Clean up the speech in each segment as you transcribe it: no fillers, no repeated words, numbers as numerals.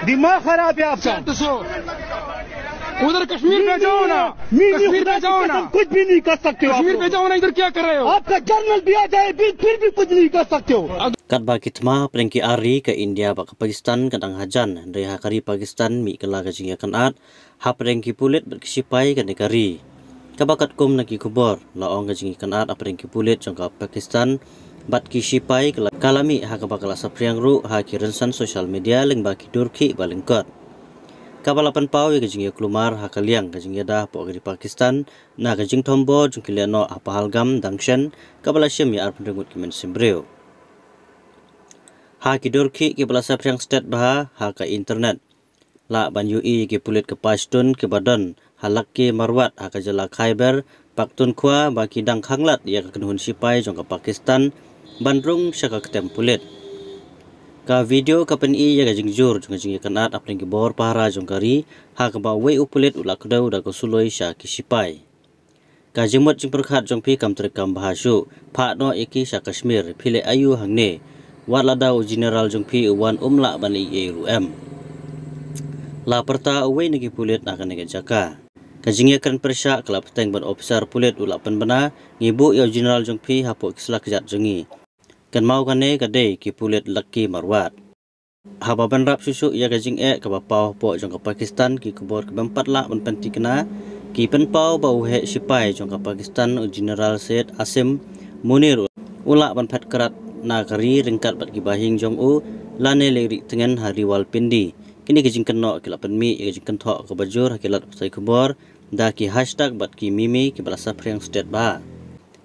दिमाग खराब है आपका। उधर कश्मीर पे जाओ ना, कश्मीर पे जाओ ना, कुछ भी नहीं कर सकते हो। कश्मीर पे जाओ ना, इधर क्या कर रहे हो? आपका जर्नल भी आ जाए फिर भी कुछ नहीं कर सकते हो। Kat bagi tma prengki ari ke India bak Pakistan kadang hajan dari hakari Pakistan mi kala kajing akan at ha prengki pulit berkisipai ke negari. Kabakat kum nagi kubor laong kajing ikan at prengki pulit jangka Pakistan bat kisipai kalami ha kabakala sapriang ru ha kirensan sosial media leng baki durki balengkot. Kabalapan pau ya kajing klumar ha kaliang kajing dah po di Pakistan na kajing tombo jungkiliano apa halgam dangshan kabala syam ya arpendengut kimen simbreu. Ha ki durki ki balasa priang state bah ha ka internet la banjui ki pulit ke Pashtun ke badan halak ki marwat ha ka jala Khyber Pakhtunkhwa baki dang khanglat ya ka kenhun sipai jong ka Pakistan bandrung syaka ketem pulit ka video ka pen I ya ka jingjur jong jing kanat apling ki bor para jong kari ha ka ba wei upulit ulak kedau da ka suloi sya ki sipai ka jimut jing perkhat jong pi kam trekam bahasu pha no iki sya Kashmir phile ayu hangne wat ladau general jongpi wan umla bani ERUM la perta away nagi pulit akan nagi jaka kajingnya kan persya kelap teng ban officer pulit ulapan bana ngibu ya general jongpi hapo kisla kejat jengi kan mau kane kade ki pulit laki marwat haba ban rap susu ya kajing ka bapau po jong ka Pakistan ki kubor ke bempat la ban penti kena ki penpau bau he sipai jong ka Pakistan general Said Asim Munir ula ban phat kerat nakari ringkat bat gibahing jong u lane leri tengen hari wal pindi kini kejing keno kilapan mi kejing kento ke bajur kilat sai kubor da ki hashtag bat ki mimi ki balasa priang state ba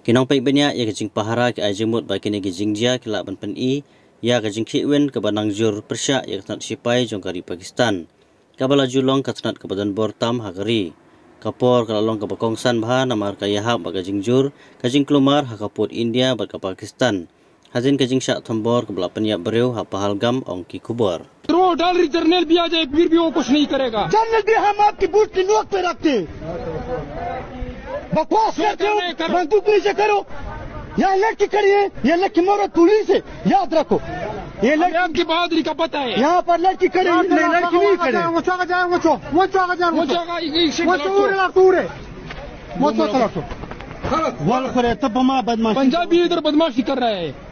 kinong pai benya ya kejing pahara ki ajemut ba kini kejing dia kilapan pen I ya kejing kiwen ke banang jur persya ya ketat sipai jong kari Pakistan kabala julong katnat ke badan bortam hagari kapor kalalong ke bakongsan bah namar kayahap ba kejing jur kejing kelumar hakaput India bat ke Pakistan Hazin kajing syak thambor ke belapan ya bereu ha pahalgam ongki kubor. तो dollar journal भी आ जाए फिर भी वो कुछ नहीं करेगा। जर्नल भी हम आपकी बूट की नोक पे रखते बकवास करते हो बंदूक नीचे करो यहाँ लड़की खड़ी है ये लड़की मोरत पुलिस है याद रखो ये लड़की आपकी बहादुरी का पता है यहाँ पर लड़की खड़ी लड़की नहीं खड़ी पंजाबी इधर बदमाशी कर रहा है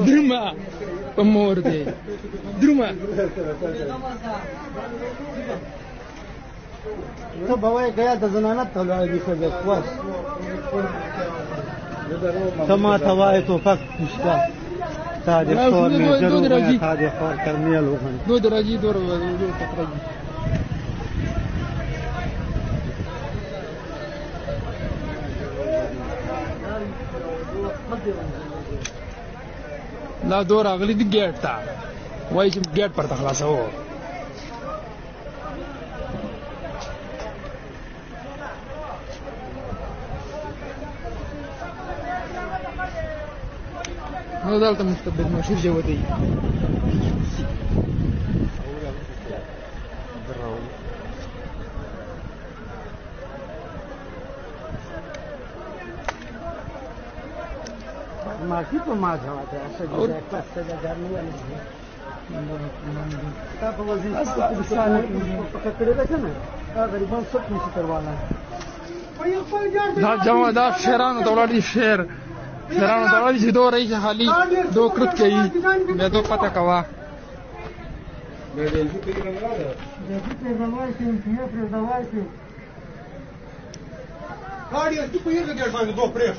Druma pemorde Druma तो बवाई गया तो जनानत तो लड़की को बकवास तमा थवाए तो फक उसका ताजे फौर में जरूर ताजे फौर करने लोग हैं दो दराजी दो तकराजी لا دور اغلي دي गेट था वही जब गेट पर था खलास हो هذا التم مستبد مشهور جوتي मार्केट में मार जाता है ऐसा जो क्लास से जा नहीं है का वजीर पकड़े बैठे ना का गरीबों सब कुछ करवाना है दा जमा दा शेरान दौलादी शेर शेरान दौलादी दो रही हाली दो कृत के मैं तो पता कवा गाड़ी की कोई गेट बंद दो प्रेस